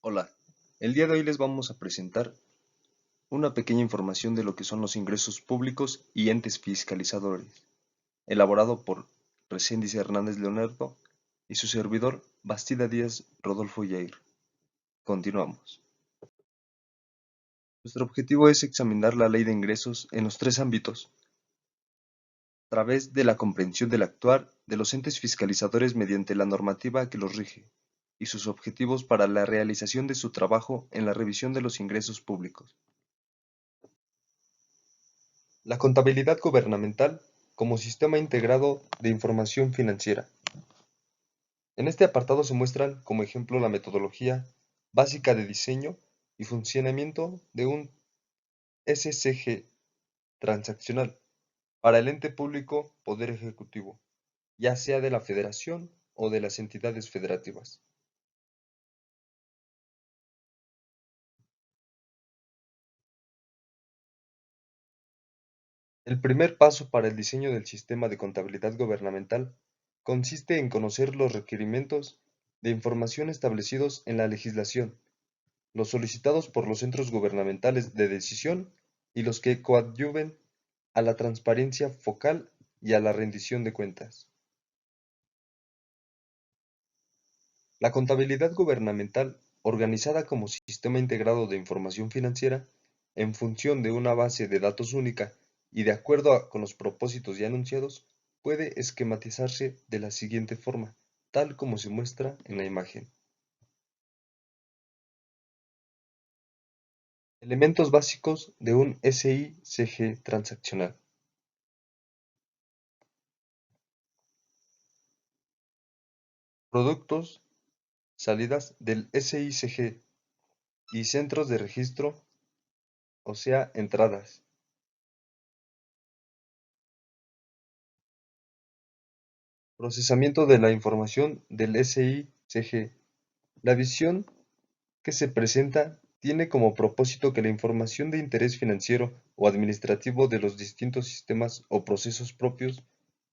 Hola, el día de hoy les vamos a presentar una pequeña información de lo que son los ingresos públicos y entes fiscalizadores, elaborado por Reséndiz Hernández Leonardo y su servidor Bastida Díaz Rodolfo Yair. Continuamos. Nuestro objetivo es examinar la ley de ingresos en los tres ámbitos, a través de la comprensión del actuar de los entes fiscalizadores mediante la normativa que los rige, y sus objetivos para la realización de su trabajo en la revisión de los ingresos públicos. La contabilidad gubernamental como sistema integrado de información financiera. En este apartado se muestran como ejemplo la metodología básica de diseño y funcionamiento de un SCG transaccional para el ente público Poder Ejecutivo, ya sea de la Federación o de las entidades federativas. El primer paso para el diseño del sistema de contabilidad gubernamental consiste en conocer los requerimientos de información establecidos en la legislación, los solicitados por los centros gubernamentales de decisión y los que coadyuven a la transparencia focal y a la rendición de cuentas. La contabilidad gubernamental, organizada como sistema integrado de información financiera, en función de una base de datos única y de acuerdo con los propósitos ya anunciados, puede esquematizarse de la siguiente forma, tal como se muestra en la imagen. Elementos básicos de un SICG transaccional. Productos, salidas del SICG y centros de registro, o sea, entradas. Procesamiento de la información del SICG. La visión que se presenta tiene como propósito que la información de interés financiero o administrativo de los distintos sistemas o procesos propios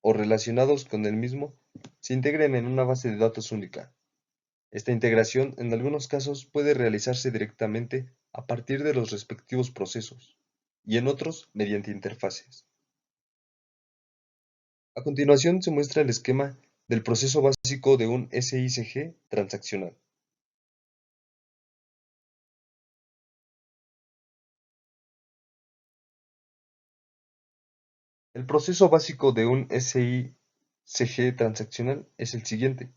o relacionados con el mismo se integren en una base de datos única. Esta integración en algunos casos puede realizarse directamente a partir de los respectivos procesos y en otros mediante interfaces. A continuación se muestra el esquema del proceso básico de un SICG transaccional. El proceso básico de un SICG transaccional es el siguiente.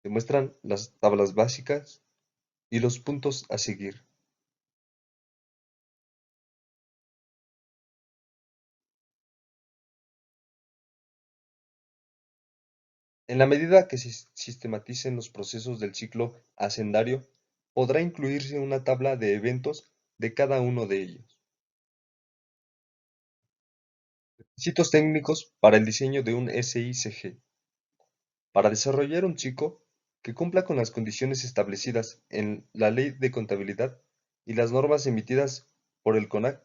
Se muestran las tablas básicas y los puntos a seguir. En la medida que se sistematicen los procesos del ciclo hacendario, podrá incluirse una tabla de eventos de cada uno de ellos. Requisitos técnicos para el diseño de un SICG. Para desarrollar un ciclo que cumpla con las condiciones establecidas en la Ley de Contabilidad y las normas emitidas por el CONAC,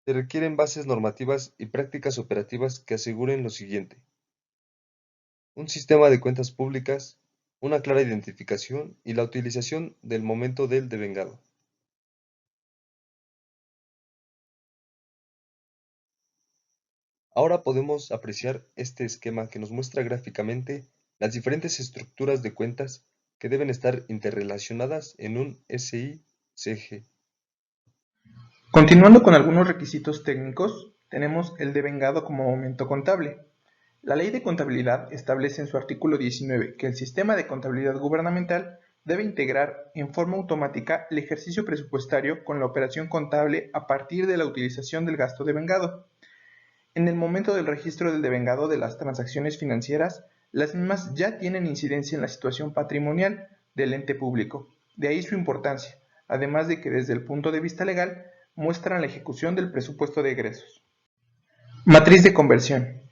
se requieren bases normativas y prácticas operativas que aseguren lo siguiente: un sistema de cuentas públicas, una clara identificación y la utilización del momento del devengado. Ahora podemos apreciar este esquema que nos muestra gráficamente las diferentes estructuras de cuentas que deben estar interrelacionadas en un SICG. Continuando con algunos requisitos técnicos, tenemos el devengado como momento contable. La Ley de Contabilidad establece en su artículo 19 que el sistema de contabilidad gubernamental debe integrar en forma automática el ejercicio presupuestario con la operación contable a partir de la utilización del gasto devengado. En el momento del registro del devengado de las transacciones financieras, las mismas ya tienen incidencia en la situación patrimonial del ente público, de ahí su importancia, además de que desde el punto de vista legal muestran la ejecución del presupuesto de egresos. Matriz de conversión.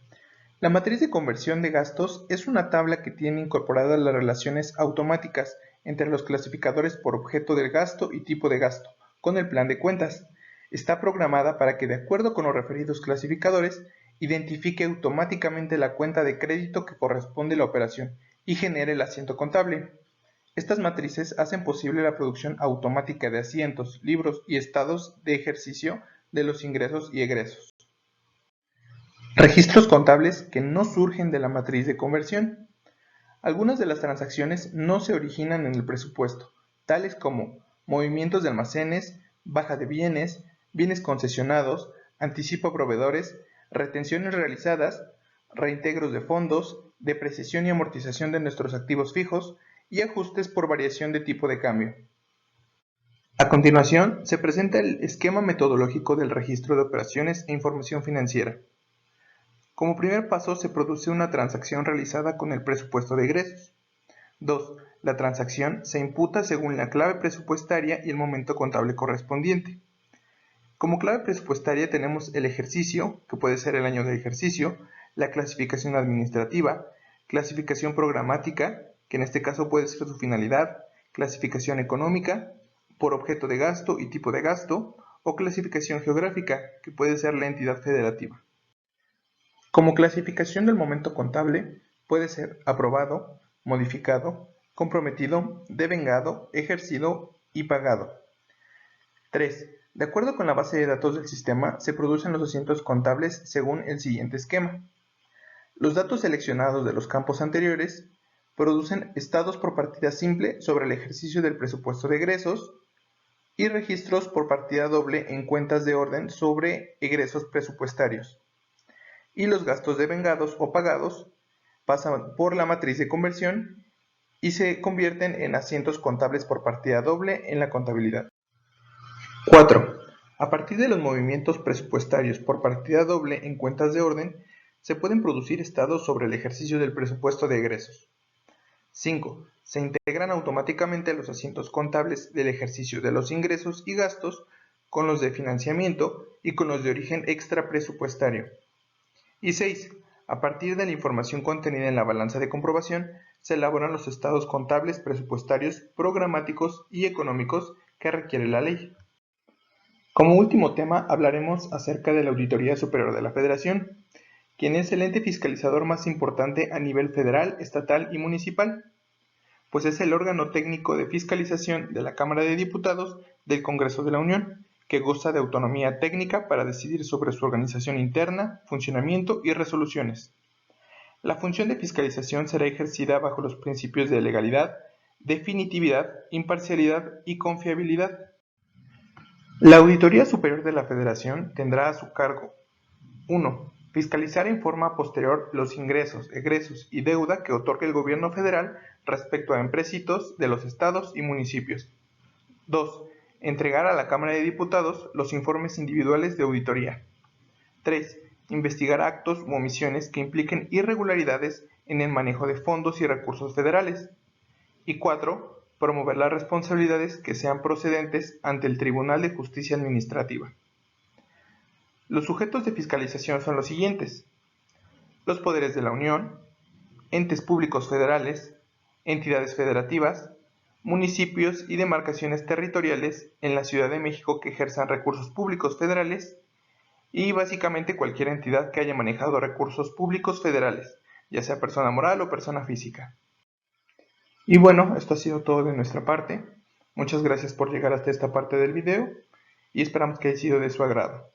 La matriz de conversión de gastos es una tabla que tiene incorporadas las relaciones automáticas entre los clasificadores por objeto del gasto y tipo de gasto, con el plan de cuentas. Está programada para que, de acuerdo con los referidos clasificadores, identifique automáticamente la cuenta de crédito que corresponde a la operación y genere el asiento contable. Estas matrices hacen posible la producción automática de asientos, libros y estados de ejercicio de los ingresos y egresos. Registros contables que no surgen de la matriz de conversión. Algunas de las transacciones no se originan en el presupuesto, tales como movimientos de almacenes, baja de bienes, bienes concesionados, anticipo a proveedores, retenciones realizadas, reintegros de fondos, depreciación y amortización de nuestros activos fijos y ajustes por variación de tipo de cambio. A continuación, se presenta el esquema metodológico del registro de operaciones e información financiera. Como primer paso, se produce una transacción realizada con el presupuesto de egresos. 2. La transacción se imputa según la clave presupuestaria y el momento contable correspondiente. Como clave presupuestaria tenemos el ejercicio, que puede ser el año de ejercicio, la clasificación administrativa, clasificación programática, que en este caso puede ser su finalidad, clasificación económica, por objeto de gasto y tipo de gasto, o clasificación geográfica, que puede ser la entidad federativa. Como clasificación del momento contable, puede ser aprobado, modificado, comprometido, devengado, ejercido y pagado. 3. De acuerdo con la base de datos del sistema, se producen los asientos contables según el siguiente esquema. Los datos seleccionados de los campos anteriores producen estados por partida simple sobre el ejercicio del presupuesto de egresos y registros por partida doble en cuentas de orden sobre egresos presupuestarios. Y los gastos devengados o pagados pasan por la matriz de conversión y se convierten en asientos contables por partida doble en la contabilidad. 4. A partir de los movimientos presupuestarios por partida doble en cuentas de orden, se pueden producir estados sobre el ejercicio del presupuesto de egresos. 5. Se integran automáticamente los asientos contables del ejercicio de los ingresos y gastos con los de financiamiento y con los de origen extrapresupuestario. Y 6. A partir de la información contenida en la balanza de comprobación, se elaboran los estados contables, presupuestarios, programáticos y económicos que requiere la ley. Como último tema, hablaremos acerca de la Auditoría Superior de la Federación, quien es el ente fiscalizador más importante a nivel federal, estatal y municipal, pues es el órgano técnico de fiscalización de la Cámara de Diputados del Congreso de la Unión, que goza de autonomía técnica para decidir sobre su organización interna, funcionamiento y resoluciones. La función de fiscalización será ejercida bajo los principios de legalidad, definitividad, imparcialidad y confiabilidad. La Auditoría Superior de la Federación tendrá a su cargo 1. Fiscalizar en forma posterior los ingresos, egresos y deuda que otorgue el gobierno federal respecto a empréstitos de los estados y municipios. 2. Entregar a la Cámara de Diputados los informes individuales de auditoría. 3. Investigar actos u omisiones que impliquen irregularidades en el manejo de fondos y recursos federales. Y 4. Promover las responsabilidades que sean procedentes ante el Tribunal de Justicia Administrativa. Los sujetos de fiscalización son los siguientes: los poderes de la Unión, entes públicos federales, entidades federativas, municipios y demarcaciones territoriales en la Ciudad de México que ejerzan recursos públicos federales y básicamente cualquier entidad que haya manejado recursos públicos federales, ya sea persona moral o persona física. Y bueno, esto ha sido todo de nuestra parte. Muchas gracias por llegar hasta esta parte del video y esperamos que haya sido de su agrado.